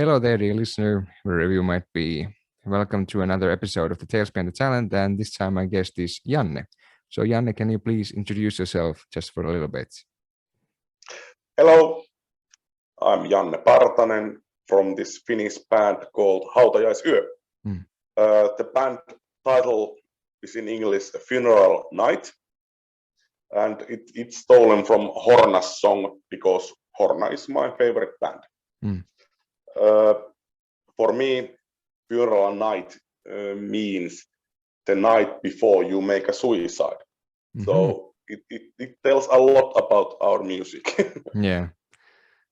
Hello there, dear listener, wherever you might be. Welcome to another episode of the Tales Behind the Talent, and this time my guest is Janne. So, Janne, can you please introduce yourself just for a little bit? Hello, I'm Janne Partanen from this Finnish band called Hautajaisyö. Hmm. The band title is in English Funeral Night, and it's stolen from Horna's song because Horna is my favorite band. Hmm. For me, Funeral Night means the night before you make a suicide. Mhm. So it tells a lot about our music. Yeah.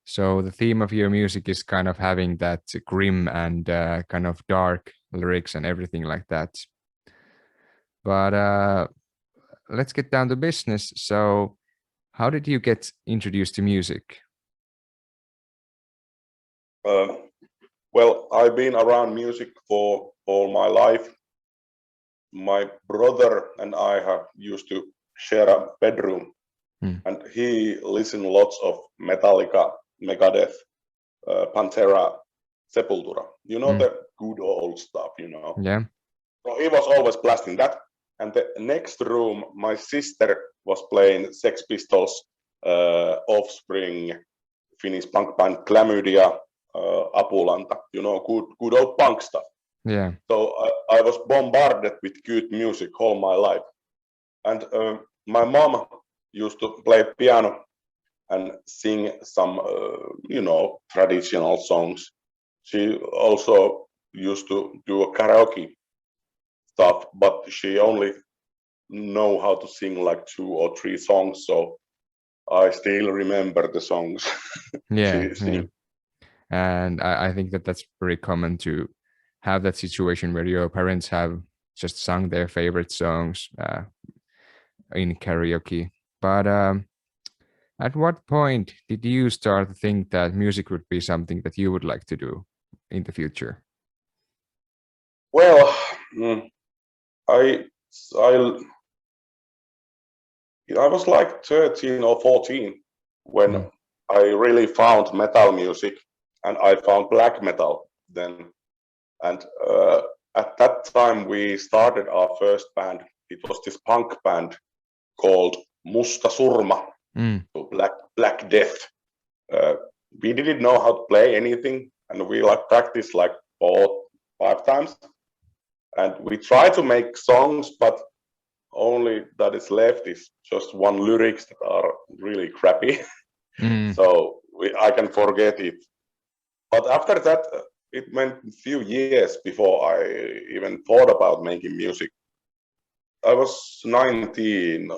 So the theme of your music is kind of having that grim and kind of dark lyrics and everything like that. But let's get down to business. So, how did you get introduced to music? Well, I've been around music for all my life. My brother and I have used to share a bedroom, and he listened lots of Metallica, Megadeth, Pantera, Sepultura. You know, the good old stuff, Yeah. So he was always blasting that. And the next room, my sister was playing Sex Pistols, Offspring, Finnish punk band Chlamydia, Apulanta, good old punk stuff. Yeah. So I was bombarded with good music all my life. And my mom used to play piano and sing some, traditional songs. She also used to do a karaoke stuff, but she only know how to sing like 2 or 3 songs. So I still remember the songs Yeah. she sing. And I think that that's very common to have that situation where your parents have just sung their favorite songs in karaoke. But at what point did you start to think that music would be something that you would like to do in the future? Well, I was like 13 or 14 when I really found metal music, and I found black metal then. And at that time, we started our first band. It was this punk band called Musta Surma, so Black Death. We didn't know how to play anything, and we practiced like 4-5 times. And we tried to make songs, but only that is left is just one lyrics that are really crappy. So I can forget it. But after that, it went a few years before I even thought about making music. I was 19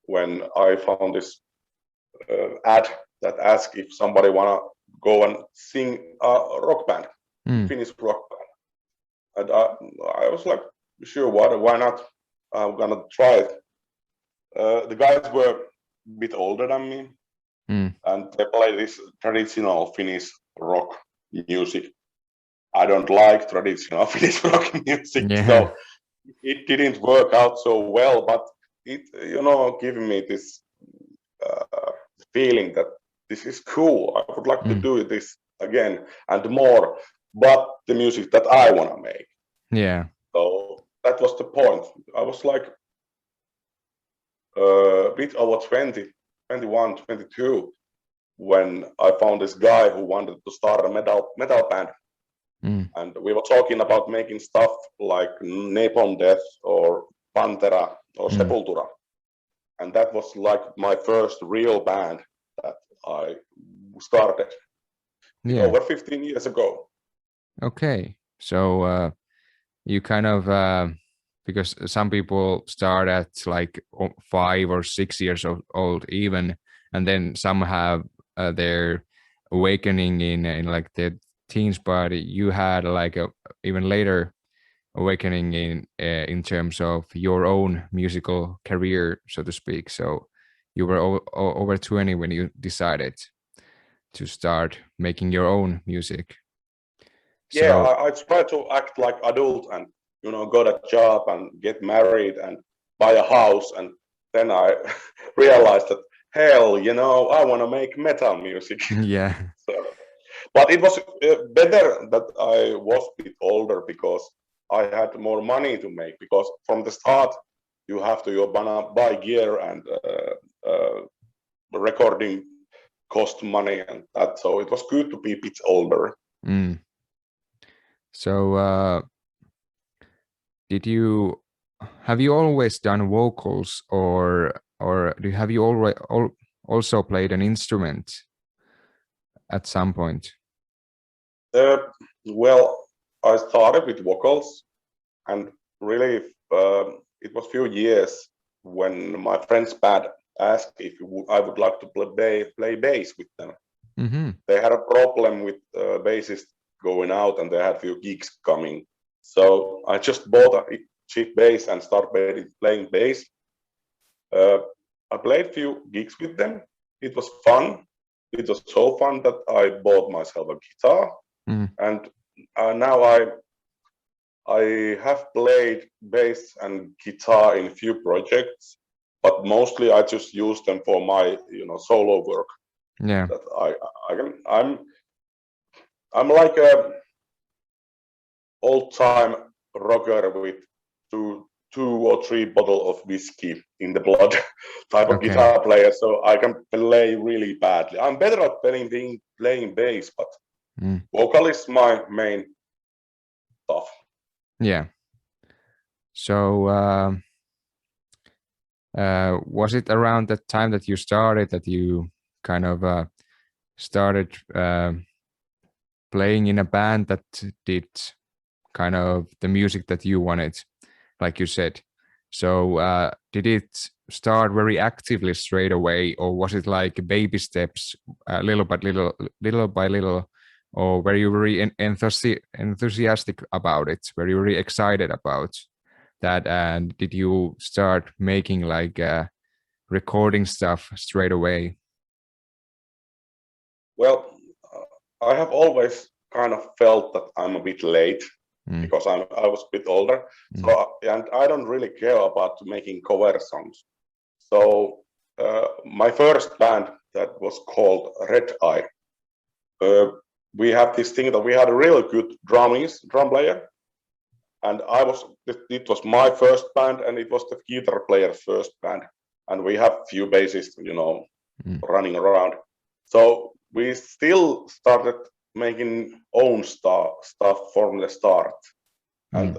when I found this ad that asked if somebody wanna go and sing a rock band, Finnish rock band. And I was like, sure, why not? I'm gonna try it. The guys were a bit older than me, and they play this traditional Finnish rock music. I don't like traditional Finnish rock music, so it didn't work out so well. But it, giving me this feeling that this is cool. I would like to do this again and more, but the music that I want to make. Yeah. So that was the point. I was like a bit over 20, 21, 22 when I found this guy who wanted to start a metal band. And we were talking about making stuff like Napalm Death or Pantera or Sepultura. And that was like my first real band that I started over 15 years ago. Okay. So you kind of, because some people start at like 5 or 6 years old even, and then some have their awakening in like their teens, but you had like a even later awakening in terms of your own musical career, so to speak. So you were over 20 when you decided to start making your own music. Yeah, I tried to act like adult and got a job and get married and buy a house, and then I realized that hell, I want to make metal music. Yeah. So But it was better that I was a bit older because I had more money to make. Because from the start, you have to buy gear and recording cost money and that. So it was good to be a bit older. So have you always done vocals, or have you already also played an instrument at some point? Well, I started with vocals, and really it was a few years when my friend's band asked if I would like to play bass with them. They had a problem with bassist going out, and they had a few gigs coming. So I just bought a cheap bass and started playing bass. I played a few gigs with them. It was fun. It was so fun that I bought myself a guitar, and now I have played bass and guitar in a few projects, but mostly I just use them for my solo work. Yeah. That I'm like a old-time rocker with two or three bottles of whiskey in the blood type of guitar player, so I can play really badly. I'm better at playing bass, but vocal is my main stuff. Yeah. So was it around that time that you started that you kind of started playing in a band that did kind of the music that you wanted, like you said? So did it start very actively straight away, or was it like baby steps, little by little, or were you very enthusiastic about it? Were you really excited about that? And did you start making like recording stuff straight away? Well, I have always kind of felt that I'm a bit late because I was a bit older. So, and I don't really care about making cover songs. So my first band that was called Red Eye. We had this thing that we had a really good drum player, and it was my first band, and it was the guitar player's first band, and we have few bassists, running around. So we still started making own stuff from the start, and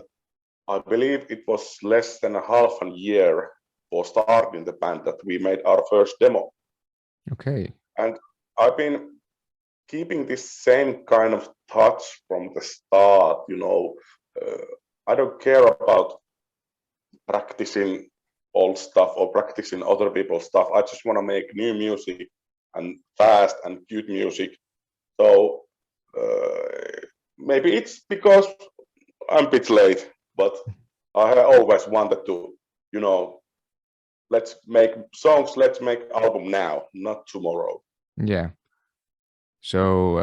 I believe it was less than a half a year for starting the band that we made our first demo. Okay. And I've been keeping this same kind of touch from the start. I don't care about practicing old stuff or practicing other people's stuff. I just want to make new music and fast and good music. So maybe it's because I'm a bit late, but I always wanted to, let's make songs, let's make album now, not tomorrow. Yeah. So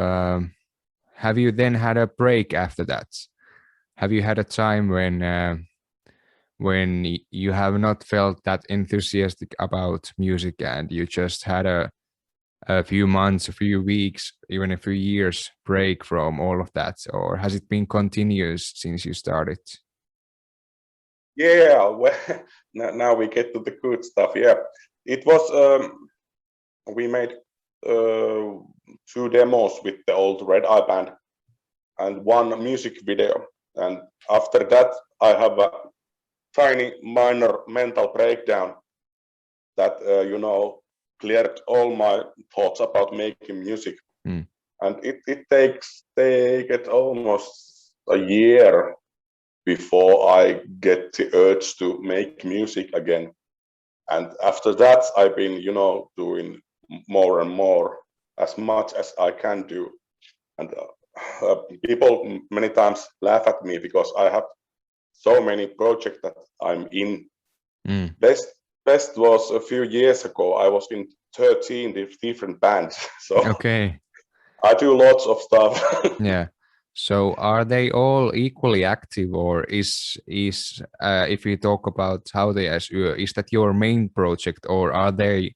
have you then had a break after that? Have you had a time when you have not felt that enthusiastic about music, and you just had a few months, a few weeks, even a few years break from all of that? Or has it been continuous since you started? Yeah, well, now we get to the good stuff. Yeah, it was, we made 2 demos with the old Red Eye band and 1 music video. And after that, I have a tiny minor mental breakdown that, cleared all my thoughts about making music. And it takes almost a year before I get the urge to make music again. And after that, I've been, doing more and more, as much as I can do. And people many times laugh at me because I have so many projects that I'm in. Best was a few years ago. I was in 13 different bands. So okay. I do lots of stuff. Yeah. So are they all equally active, or is if we talk about Hautajaisyö, is that your main project, or are they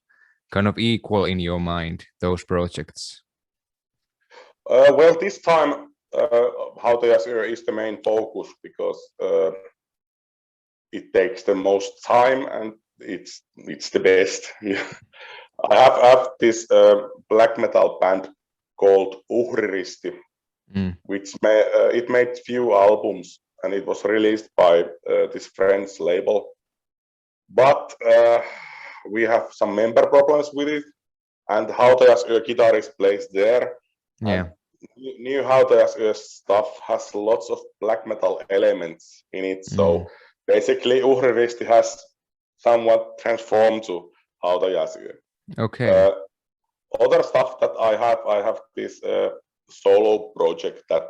kind of equal in your mind, those projects? Well, this time Hautajaisyö is the main focus because it takes the most time and it's the best. I have this black metal band called Uhriristi, which it made few albums and it was released by this French label. But we have some member problems with it, and Hautajaisyö guitarist plays there. Yeah. New Hautajaisyö stuff has lots of black metal elements in it, so basically Uhriristi has somewhat transformed to Hautajaisyö. Okay. Other stuff that I have this solo project that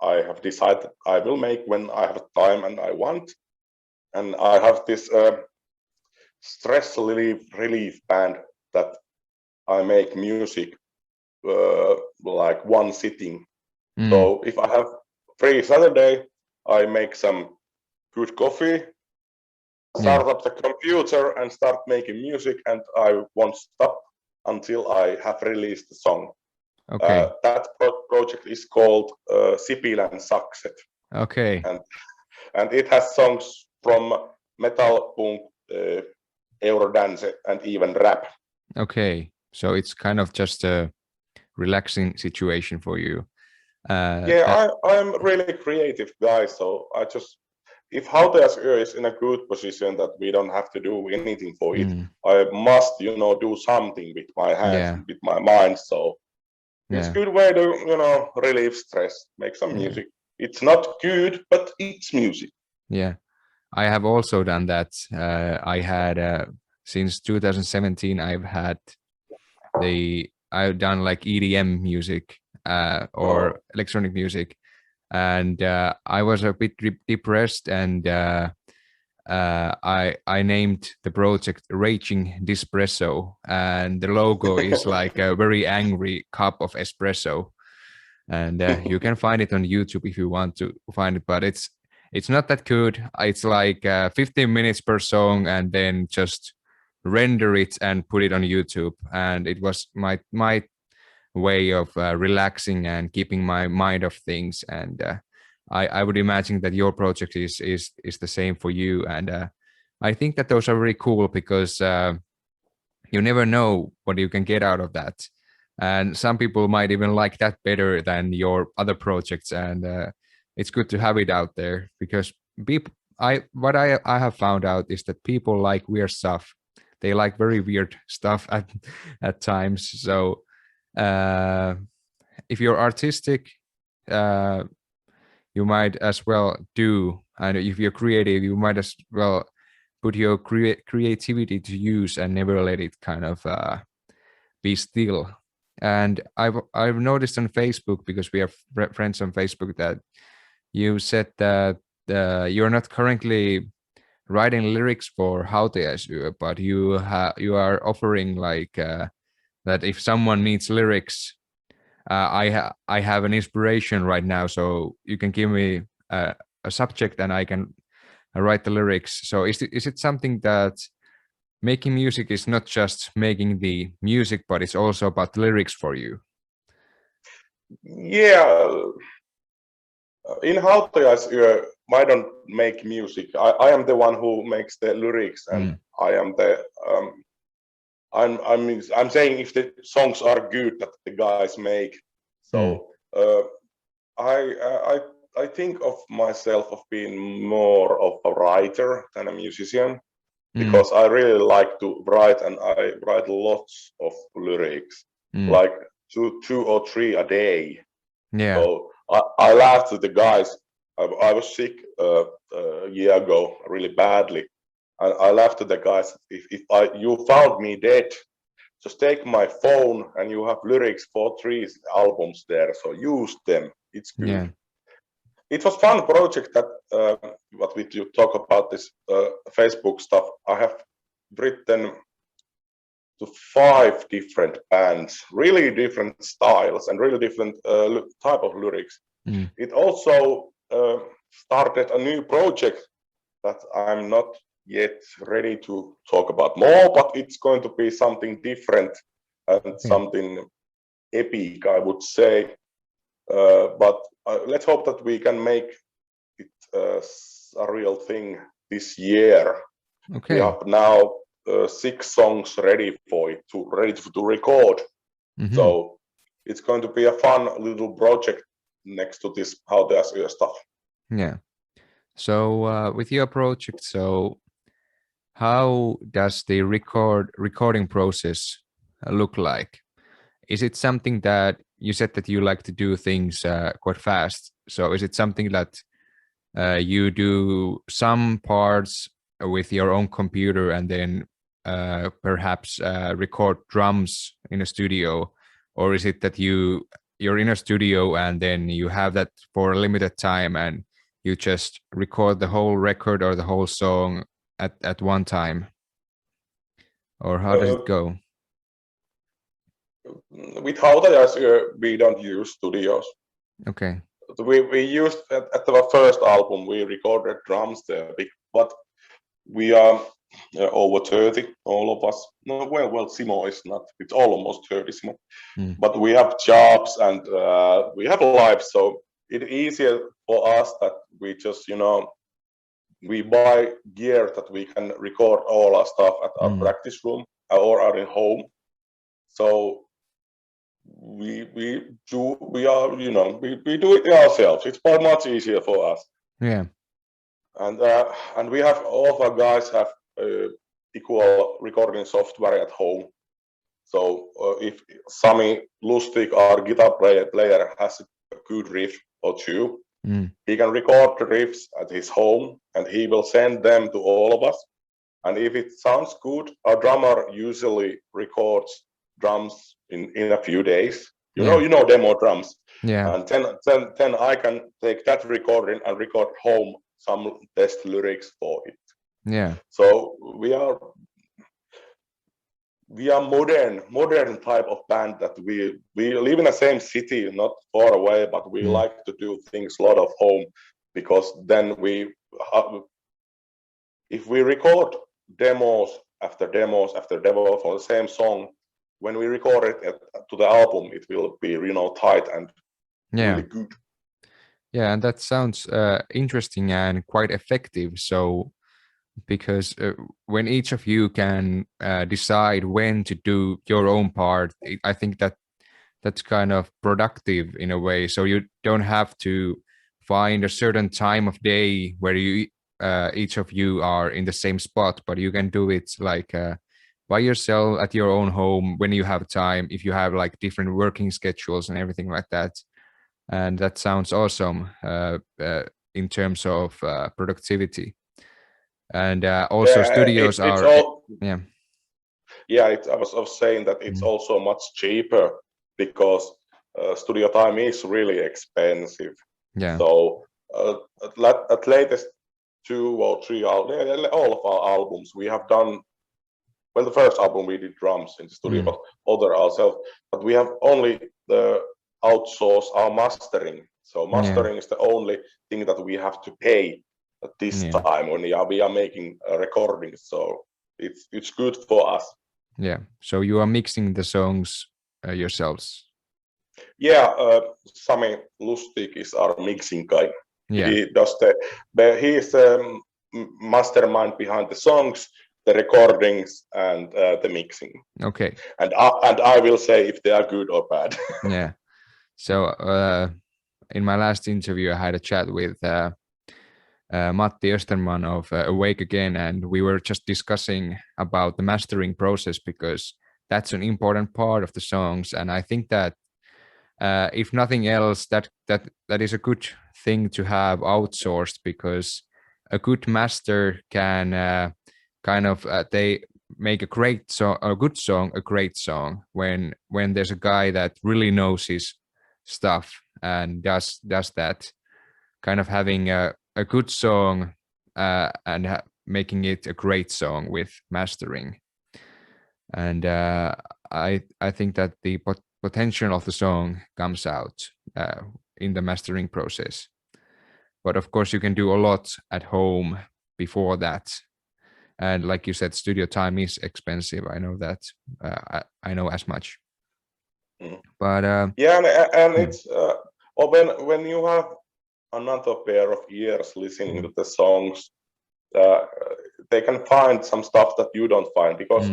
I have decided I will make when I have time and I want, and I have this stress relief band that I make music like one sitting. So if I have free Saturday, I make some good coffee, start up the computer and start making music, and I won't stop until I have released the song. Okay. That project is called Sipilän Sakset. Okay. And it has songs from metal, punk, Eurodance, and even rap. Okay. So it's kind of just a relaxing situation for you. I'm really creative guy, so if Hautajaisyö is in a good position that we don't have to do anything for it, I must, do something with my hands, with my mind. So it's a good way to, relieve stress, make some music. It's not good, but it's music. Yeah, I have also done that. I had since 2017. I've done like EDM music or electronic music, and I was a bit depressed, and I named the project Raging Dispresso, and the logo is like a very angry cup of espresso, and you can find it on YouTube if you want to find it, but it's not that good. It's like 15 minutes per song, and then just render it and put it on YouTube, and it was my way of relaxing and keeping my mind off things. And I would imagine that your project is the same for you, and I think that those are very cool because you never know what you can get out of that, and some people might even like that better than your other projects, and it's good to have it out there because what I have found out is that people like weird stuff. They like very weird stuff at times. So if you're artistic, you might as well do, and if you're creative, you might as well put your creativity to use and never let it kind of be still. And I've noticed on Facebook, because we have friends on Facebook, that you said that you're not currently writing lyrics for Hautajaisyö, but you are offering like that if someone needs lyrics, I have an inspiration right now, so you can give me a subject and I can write the lyrics. So is it something that making music is not just making the music, but it's also about lyrics for you? Yeah, in Hautajaisyö, I don't make music. I am the one who makes the lyrics, and I am the I'm saying if the songs are good that the guys make. So I think of myself of being more of a writer than a musician, because I really like to write, and I write lots of lyrics, like two or three a day. Yeah. So I laughed at the guys. I was sick a year ago, really badly. I laughed at the guys. If you found me dead, just take my phone and you have lyrics for 3 albums there. So use them. It's good. Yeah. It was fun project that what we talk about this Facebook stuff. I have written to 5 different bands, really different styles and really different type of lyrics. It also started a new project that I'm not yet ready to talk about more, but it's going to be something different and something epic, I would say. But let's hope that we can make it a real thing this year. Okay. We have now 6 songs ready for it, ready to record. So it's going to be a fun little project next to this Hautajaisyö stuff. Yeah. So with your project, so how does the recording process look like? Is it something that you said that you like to do things quite fast? So is it something that you do some parts with your own computer and then perhaps record drums in a studio, or is it that you're in a studio and then you have that for a limited time and you just record the whole record or the whole song at one time, or how does it go? With Hautajaisyö, we don't use studios. Okay. We used at the first album, we recorded drums there, but we are over 30, all of us. No, well, Simo is not. It's almost 30, Simo. But we have jobs and we have lives, so it's easier for us that we just, we buy gear that we can record all our stuff at our practice room or at home. So we do it ourselves. It's much easier for us. Yeah. And we have all of our guys have equal recording software at home. So if Sami Lustig, our guitar player, has a good riff or two, he can record the riffs at his home and he will send them to all of us. And if it sounds good, our drummer usually records drums in a few days. You know demo drums. Yeah. And then I can take that recording and record home some test lyrics for it. Yeah. So we are modern type of band that we live in the same city, not far away, but we like to do things a lot of home, because then if we record demos after demos after demo for the same song, when we record it to the album, it will be tight and really good. Yeah, and that sounds interesting and quite effective. So because when each of you can decide when to do your own part, I think that's kind of productive in a way. So you don't have to find a certain time of day where you each of you are in the same spot, but you can do it like by yourself at your own home when you have time, if you have like different working schedules and everything like that. And that sounds awesome in terms of productivity. And also studios it's are all, I was saying that it's also much cheaper because studio time is really expensive. So at latest 2 or 3 all of our albums we have done. Well, the first album we did drums in the studio, but other ourselves. But we have only outsource our mastering. So mastering is the only thing that we have to pay at this time when we are making recordings. So it's good for us. Yeah. So you are mixing the songs yourselves. Yeah, Sami Lustig is our mixing guy. Yeah. He does he is the mastermind behind the songs, the recordings, and the mixing. Okay. And I will say if they are good or bad. Yeah. So in my last interview, I had a chat with Matti Österman of Awake Again, and we were just discussing about the mastering process, because that's an important part of the songs. And I think that if nothing else, that is a good thing to have outsourced, because a good master can they make a great song, a good song, a great song when there's a guy that really knows his stuff and does that, kind of having a good song and making it a great song with mastering. And I think that the potential of the song comes out in the mastering process. But of course, you can do a lot at home before that. And like you said, studio time is expensive. I know that. I know as much. But and it's or when you have another pair of ears listening to the songs, they can find some stuff that you don't find, because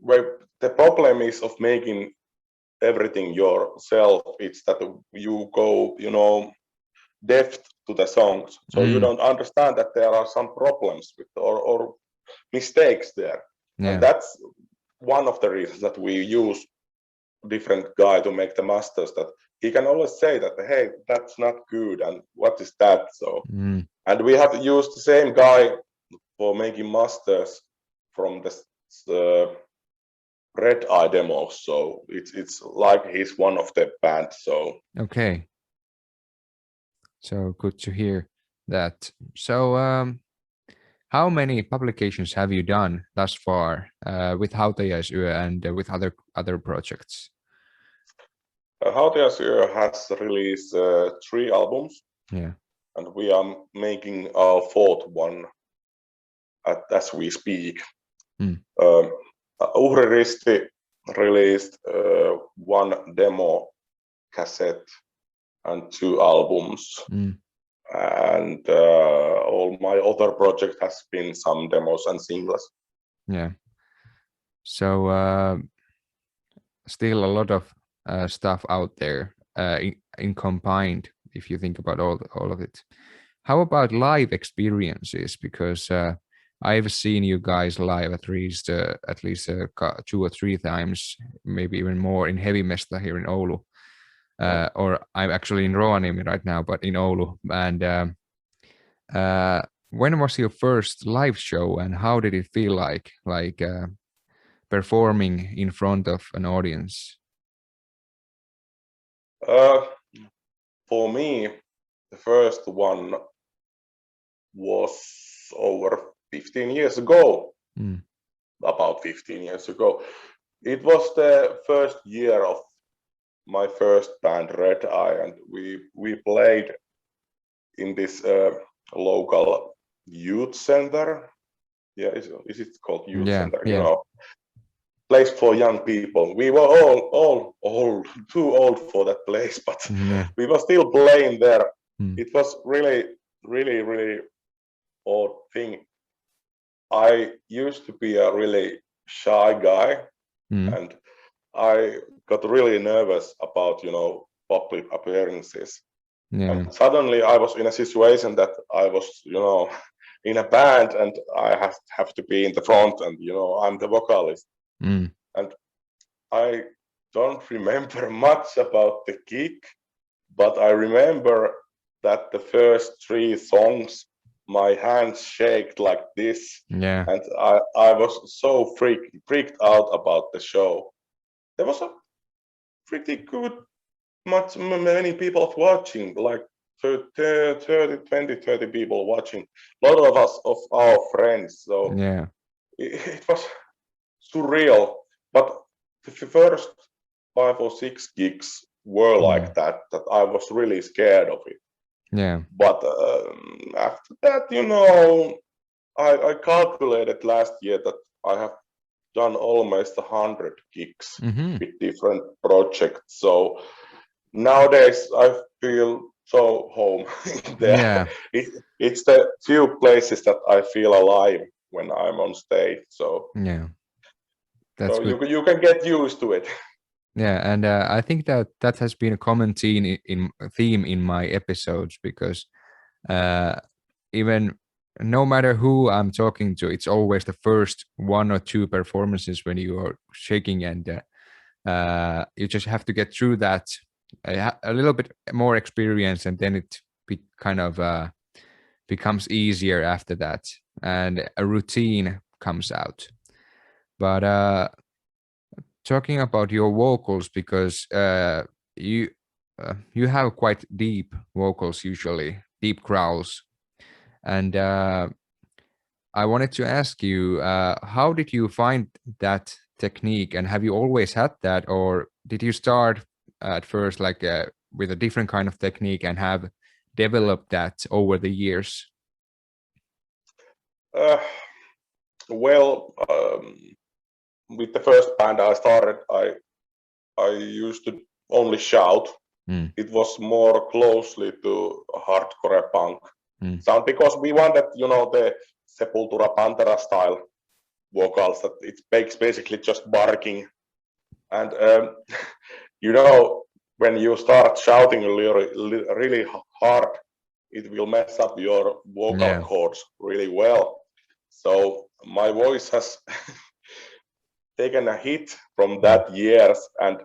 where the problem is of making everything yourself, it's that you go, depth to the songs, so you don't understand that there are some problems with or mistakes there. And that's one of the reasons that we use different guy to make the masters, that he can always say that, hey, that's not good, and what is that? So and we have used the same guy for making masters from the Red Eye demos, so it's like he's one of the band. So okay, so good to hear that. So how many publications have you done thus far with Hautajaisyö and with other projects? Hautajaisyö has released 3 albums, and we are making our 4th one as we speak. Uhriristi released 1 demo cassette and 2 albums, and all my other project has been some demos and singles. So still a lot of stuff out there in combined, if you think about all of it. How about live experiences? Because I've seen you guys live at least 2 or 3 times, maybe even more, in Heavy Mesta here in Oulu. Or I'm actually in Rovaniemi right now, but in Oulu. And when was your first live show, and how did it feel like performing in front of an audience? For me, the first one was over 15 years ago. About 15 years ago. It was the first year of my first band, Red Eye, and we played in this local youth center. Is it called youth center? Place for young people. We were all too old for that place, but we were still playing there. It was really, really, really odd thing. I used to be a really shy guy, and I got really nervous about public appearances. And suddenly I was in a situation that I was in a band, and I have to be in the front, and I'm the vocalist. And I don't remember much about the gig, but I remember that the first 3 songs my hands shaked like this, and I was so freaked out about the show. There was a pretty good many people watching, like 30 people watching, a lot of us, of our friends. So it was surreal. But the first 5 or 6 gigs were like that I was really scared of it. But after that, I calculated last year that I have done almost 100 gigs with different projects. So nowadays I feel so home there. It's the few places that I feel alive when I'm on stage. So that's so good. you can get used to it. And I think that has been a common theme in my episodes, because even no matter who I'm talking to, it's always the first 1 or 2 performances when you are shaking, and you just have to get through that, a little bit more experience, and then it kind of becomes easier after that, and a routine comes out. But talking about your vocals, because you have quite deep vocals, usually deep growls, and I wanted to ask you, how did you find that technique, and have you always had that, or did you start at first with a different kind of technique and have developed that over the years? Well, with the first band I started, I used to only shout it was more closely to hardcore punk sound, because we wanted, the Sepultura Pantera style vocals, that it makes basically just barking. And, when you start shouting really hard, it will mess up your vocal cords really well. So my voice has taken a hit from that years, and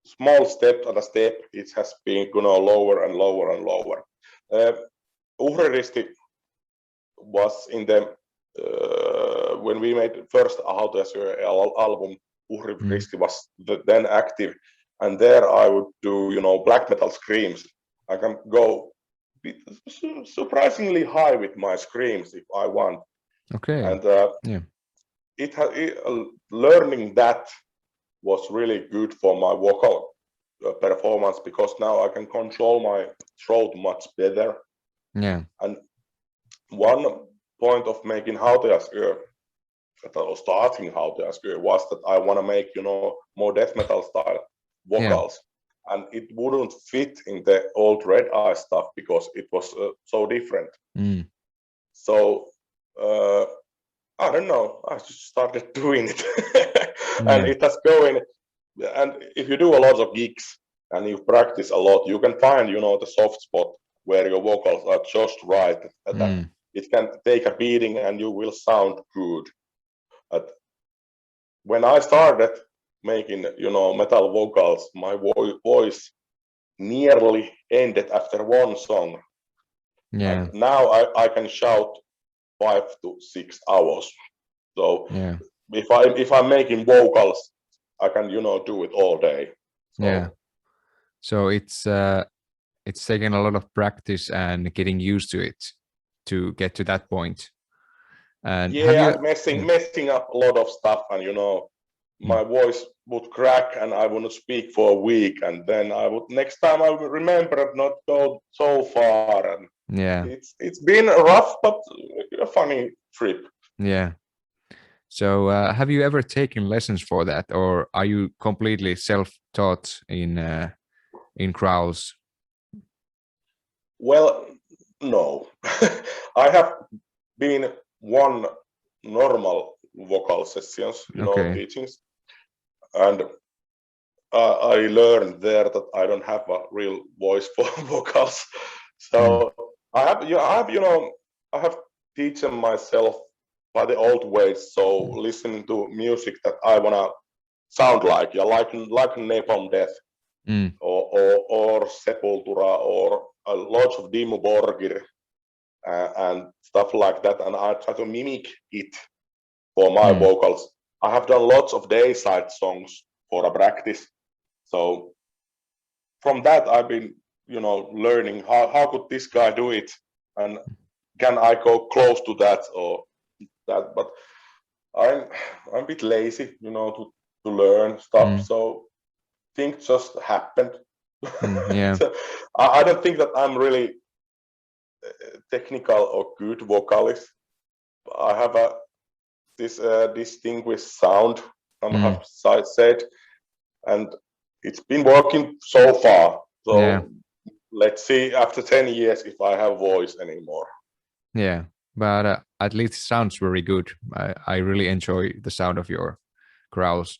small step at a step, it has been lower and lower and lower. Uhriristi was in the when we made first Hautajaisyö album. Uhriristi was then active, and there I would do black metal screams. I can go surprisingly high with my screams if I want. Okay. And learning that was really good for my vocal performance, because now I can control my throat much better. Yeah. And one point of making Hautajaisyö, or starting Hautajaisyö, was that I want to make more death metal style vocals, and it wouldn't fit in the old Red Eye stuff because it was so different. So I don't know, I just started doing it. And it has going. And if you do a lot of gigs and you practice a lot, you can find the soft spot where your vocals are just right, that it can take a beating and you will sound good. But when I started making metal vocals, my voice nearly ended after one song. And now I can shout 5 to 6 hours. So if I'm making vocals, I can do it all day. So, so it's taken a lot of practice and getting used to it to get to that point. And messing up a lot of stuff, and my voice would crack and I wouldn't speak for a week, and then next time I would remember not go so far. And it's been rough but a funny trip. So have you ever taken lessons for that, or are you completely self-taught in growls? Well, no. I have been one normal vocal sessions, teachings, and I learned there that I don't have a real voice for vocals. So I have teaching myself by the old ways. So listening to music that I wanna sound like Napalm Death, or Sepultura, or a lot of Dimmu Borgir, and stuff like that, and I try to mimic it for my vocals. I have done lots of Dayside songs for a practice, so from that I've been learning how could this guy do it, and can I go close to that or that. But I'm a bit lazy to learn stuff, so things just happened. So I don't think that I'm really technical or good vocalist. I have this distinguished sound, I have said, and it's been working so far. So let's see after 10 years if I have voice anymore. But at least it sounds very good. I really enjoy the sound of your growls,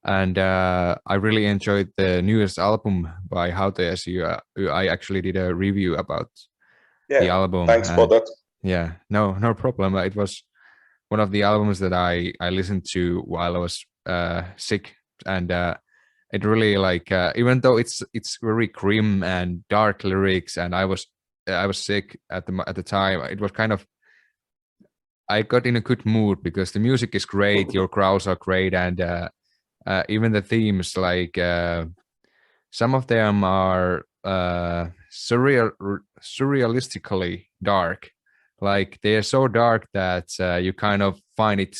and I really enjoyed the newest album by Hautajaisyö. I actually did a review about the album. Thanks for that. No problem. It was one of the albums that I listened to while I was sick, and it really even though it's very grim and dark lyrics, and I was sick at the time, it was kind of, I got in a good mood because the music is great, your growls are great, and even the themes, some of them are surrealistically dark. They are so dark that you kind of find it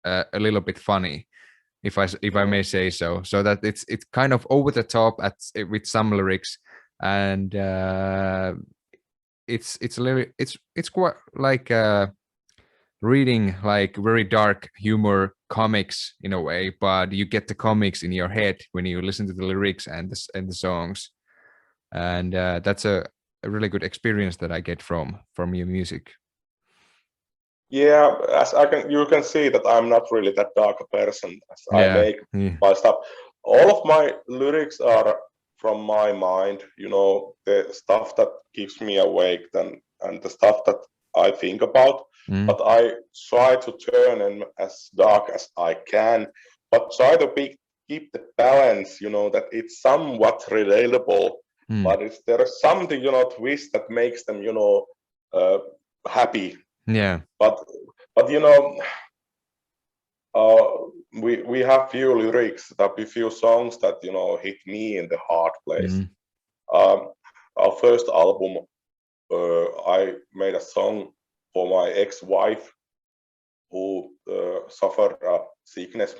a little bit funny, if I may say so. So that it's kind of over the top with some lyrics, and it's quite like reading very dark humor comics in a way, but you get the comics in your head when you listen to the lyrics and the songs, and that's a really good experience that I get from your music. Yeah, as you can see that I'm not really that dark a person as I make my stuff. All of my lyrics are from my mind, the stuff that keeps me awake and the stuff that I think about. But I try to turn them as dark as I can, but try to keep the balance, that it's somewhat relatable, but there is something, twist that makes them, happy. Yeah. But we have few lyrics, that be few songs that hit me in the hard place. Our first album, I made a song for my ex-wife who suffered sickness,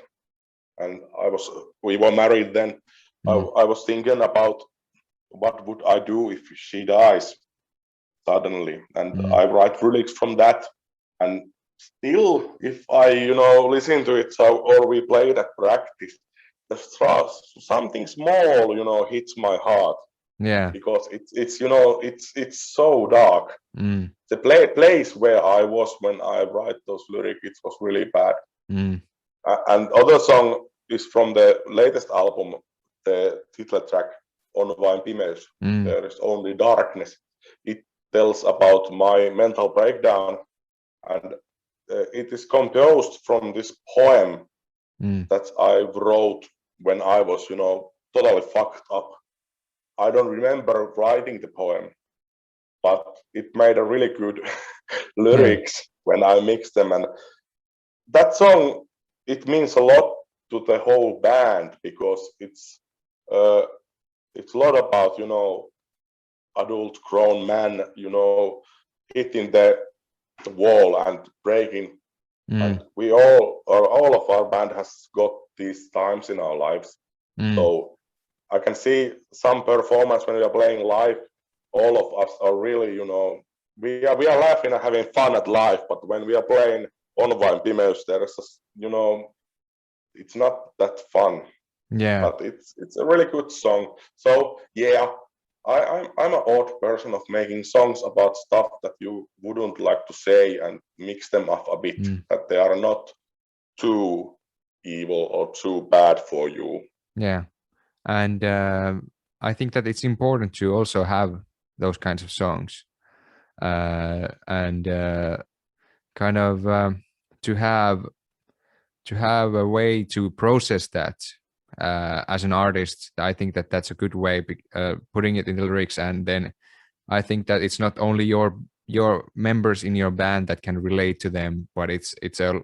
and we were married then. I was thinking about what would I do if she dies suddenly, and I write lyrics from that. And still, if I listen to it, or we play it at practice, something small hits my heart. Yeah. Because it's so dark. The place where I was when I write those lyrics, it was really bad. And other song is from the latest album, the title track On Vain Pimeys. There is only darkness. It tells about my mental breakdown, and it is composed from this poem that I wrote when I was totally fucked up. I don't remember writing the poem, but it made a really good lyrics when I mixed them. And that song, it means a lot to the whole band, because it's a lot about adult grown man hitting the wall and breaking. And we all of our band has got these times in our lives. So I can see some performance when we are playing live. All of us are really, we are laughing and having fun at live. But when we are playing On Vain Pimeys, there is, it's not that fun. Yeah. But it's a really good song. So yeah, I'm an odd person of making songs about stuff that you wouldn't like to say and mix them up a bit, that they are not too evil or too bad for you. Yeah. And I think that it's important to also have those kinds of songs, and kind of to have a way to process that as an artist. I think that that's a good way, putting it in the lyrics, and then I think that it's not only your members in your band that can relate to them, but it's a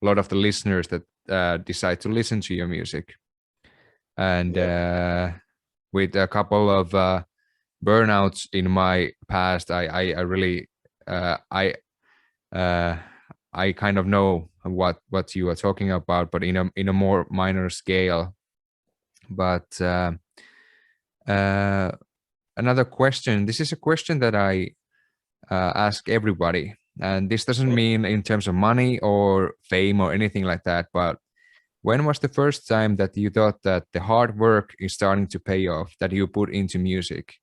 lot of the listeners that decide to listen to your music. And with a couple of burnouts in my past, I really I kind of know what you are talking about, but in a more minor scale. But another question. This is a question that I ask everybody, and this doesn't mean in terms of money or fame or anything like that, but when was the first time that you thought that the hard work is starting to pay off, that you put into music?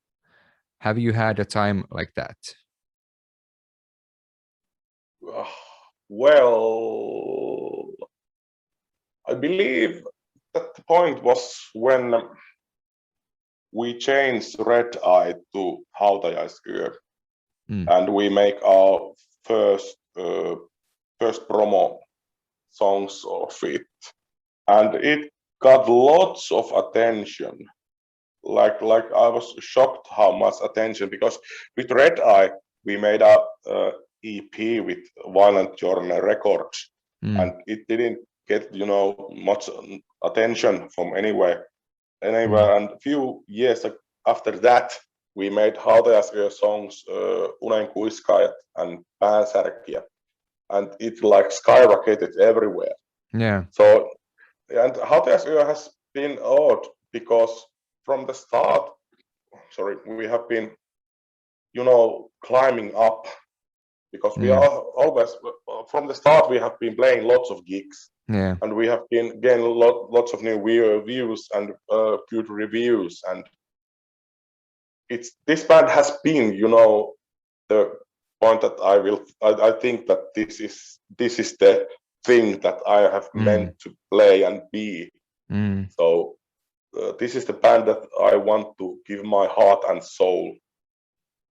Have you had a time like that? Well, I believe that the point was when we changed Red Eye to Hautajaisyö, and we make our first promo songs of it, and it got lots of attention. Like I was shocked how much attention, because with Red Eye we made a EP with Violent Journey Records, and it didn't get much attention from anywhere. And a few years after that, we made Hautajaisyö songs, Unen kuiskaajat and Päänsärkijä, and it like skyrocketed everywhere. Yeah. So, and Hautajaisyö has been odd, because from the start, we have been, climbing up, because we are always, from the start, we have been playing lots of gigs. Yeah. and we have gained lots of new views and good reviews. And this band has been, the point that I think that this is the thing that I have meant to play and be. So this is the band that I want to give my heart and soul,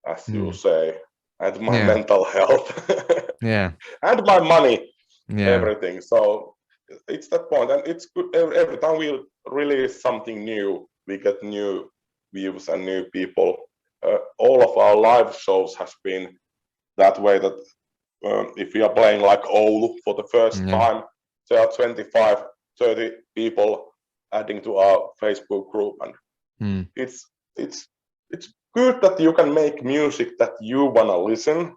as you say, and my mental health, and my money, everything. So it's that point, and it's good. Every time we release something new, we get new views and new people. All of our live shows has been that way, that if we are playing like Oulu for the first time, there are 25, 30 people adding to our Facebook group, and it's good that you can make music that you wanna listen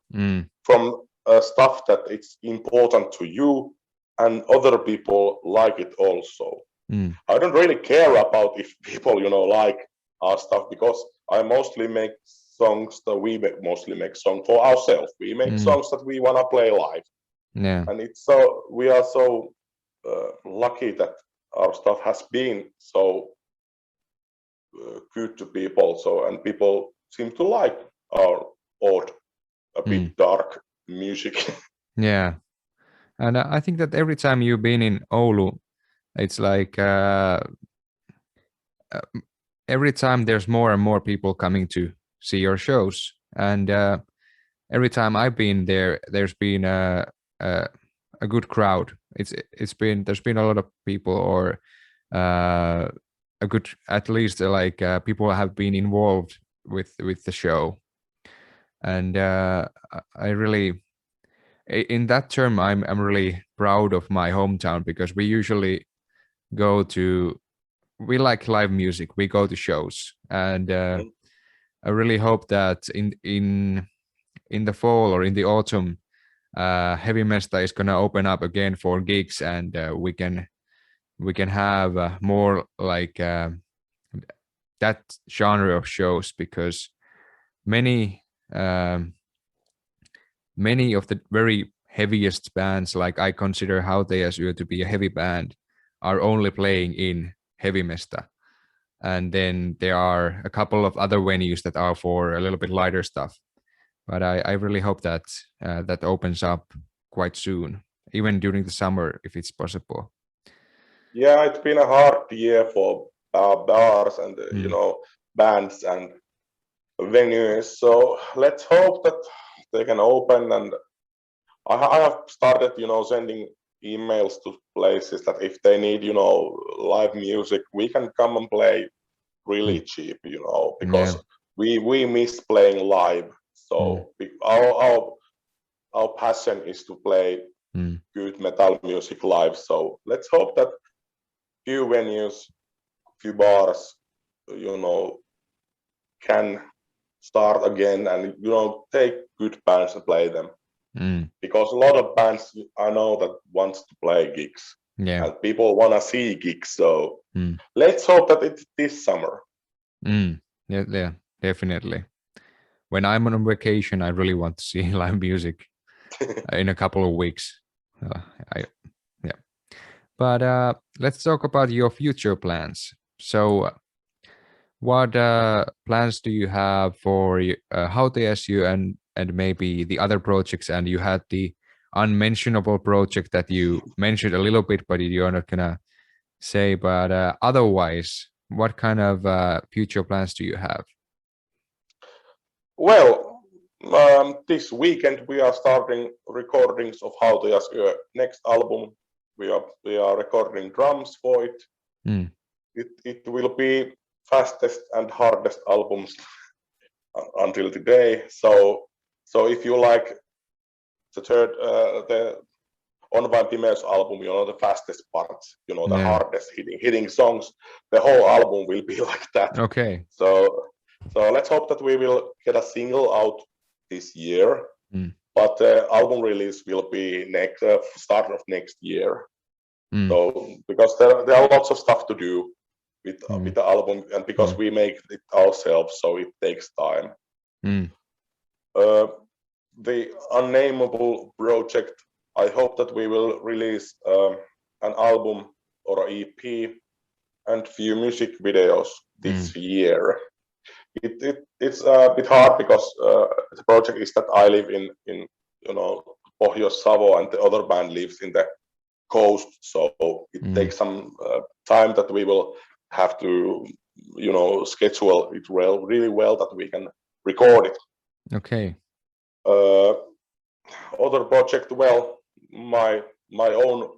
from stuff that it's important to you, and other people like it also. I don't really care about if people, like our stuff, because I mostly make songs that mostly make songs for ourselves. We make songs that we wanna play live. And we are so lucky that our stuff has been so good to people. And people seem to like our odd, a bit dark music. Yeah. And I think that every time you've been in Oulu, it's like every time there's more and more people coming to see your shows. And every time I've been there, there's been a good crowd. There's been a lot of people, or a good, at least like people have been involved with the show. And I really, in that term, I'm really proud of my hometown, because we usually we like live music. We go to shows, and I really hope that in the fall or in the autumn, Heavy Mesta is gonna open up again for gigs, and we can have more like that genre of shows, because many of the very heaviest bands, like I consider Hautajaisyö to be a heavy band, are only playing in Heavy Mesta. And then there are a couple of other venues that are for a little bit lighter stuff. But I really hope that that opens up quite soon, even during the summer, if it's possible. Yeah, it's been a hard year for bars and bands and venues. So let's hope that they can open. And I have started, sending emails to places that if they need, live music, we can come and play really cheap, because we miss playing live. So our passion is to play good metal music live. So let's hope that few venues, few bars, can start again, and take good bands and play them. Because a lot of bands I know that wants to play gigs, and people want to see gigs. So let's hope that it's this summer. Yeah, definitely. When I'm on vacation, I really want to see live music in a couple of weeks. But let's talk about your future plans. So what plans do you have for Hautajaisyö and maybe the other projects? And you had the unmentionable project that you mentioned a little bit, but you're not gonna say. But otherwise, what kind of future plans do you have? Well, this weekend we are starting recordings of Hautajaisyö next album. We are recording drums for it. It will be fastest and hardest albums until today. So if you like the On Vain Pimeys album, the fastest parts, the hardest hitting songs, the whole album will be like that. Okay. So let's hope that we will get a single out this year, but the album release will be start of next year. So because there are lots of stuff to do with the album, and because we make it ourselves, so it takes time. The unnameable project, I hope that we will release an album or EP and few music videos this year. It's a bit hard because the project is that I live in Pohjois-Savo and the other band lives in the coast, so it takes some time that we will have to schedule it really well that we can record it. Okay. Other project, well, my own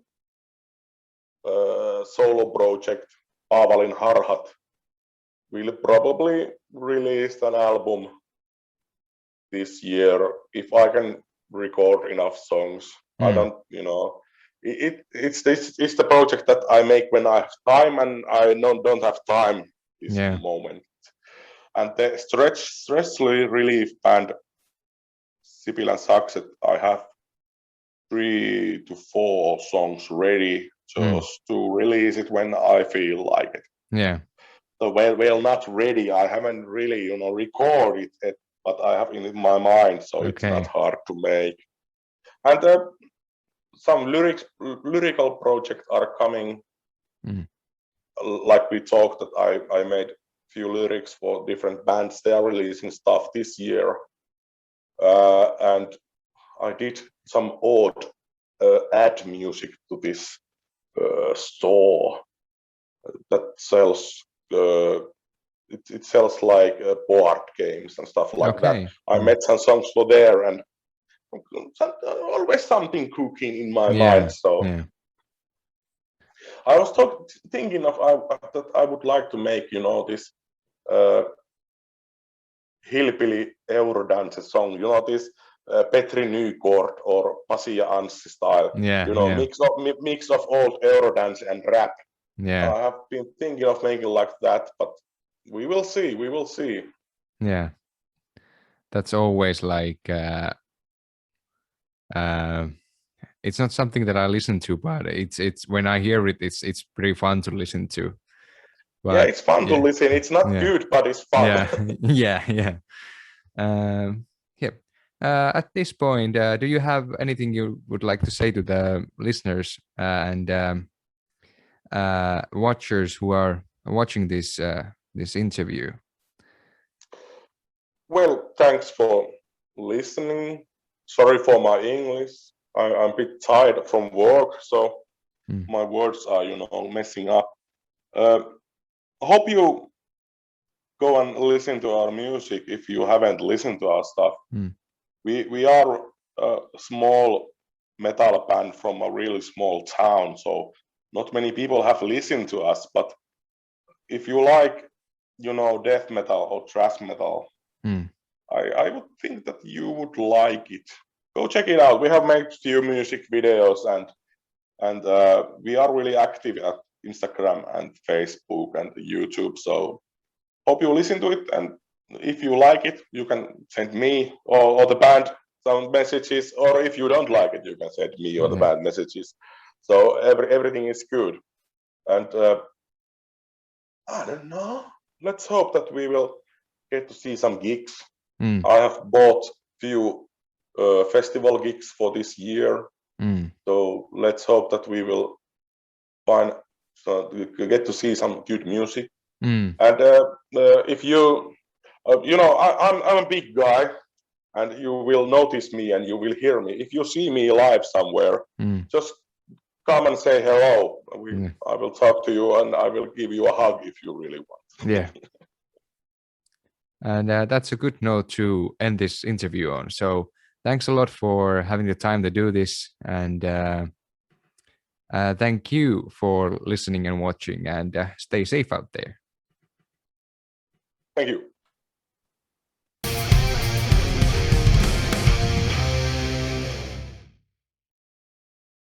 solo project, Paavalin Harhat, will probably release an album this year if I can record enough songs. I don't, it's the project that I make when I have time, and I don't have time this moment. And the stress relief band Sipilän Sakset, I have 3 to 4 songs ready just to release it when I feel like it. Yeah. So well, not ready. I haven't really, recorded it, but I have it in my mind, so it's not hard to make. And some lyrical projects are coming. Like we talked, that I made few lyrics for different bands. They are releasing stuff this year, and I did some odd ad music to this store that sells. It sells like board games and stuff like that. I made some songs for there, and always something cooking in my mind. So I was thinking of that I would like to make, this hillbilly Eurodance song. This Petri Nykort or Pasi ja Anssi style. Mix of old Eurodance and rap. Yeah. I have been thinking of making like that, but we will see. We will see. Yeah. That's always like it's not something that I listen to, but it's when I hear it, it's pretty fun to listen to. But, yeah, it's fun to listen. It's not good, but it's fun. Yeah. At this point, do you have anything you would like to say to the listeners and watchers who are watching this interview? Well, thanks for listening. Sorry for my English. I'm a bit tired from work, so my words are, messing up. I hope you go and listen to our music if you haven't listened to our stuff. We are a small metal band from a really small town, so not many people have listened to us. But if you like, death metal or thrash metal, I would think that you would like it. Go check it out. We have made few music videos, and we are really active at Instagram and Facebook and YouTube. So hope you listen to it, and if you like it, you can send me or the band some messages, or if you don't like it, you can send me or the band messages. So everything is good, and I don't know. Let's hope that we will get to see some gigs. I have bought few festival gigs for this year, so let's hope that we will get to see some good music. And if you, I'm a big guy, and you will notice me and you will hear me. If you see me live somewhere, just come and say hello. I will talk to you, and I will give you a hug if you really want. Yeah. And that's a good note to end this interview on. So thanks a lot for having the time to do this. And thank you for listening and watching, and stay safe out there. Thank you.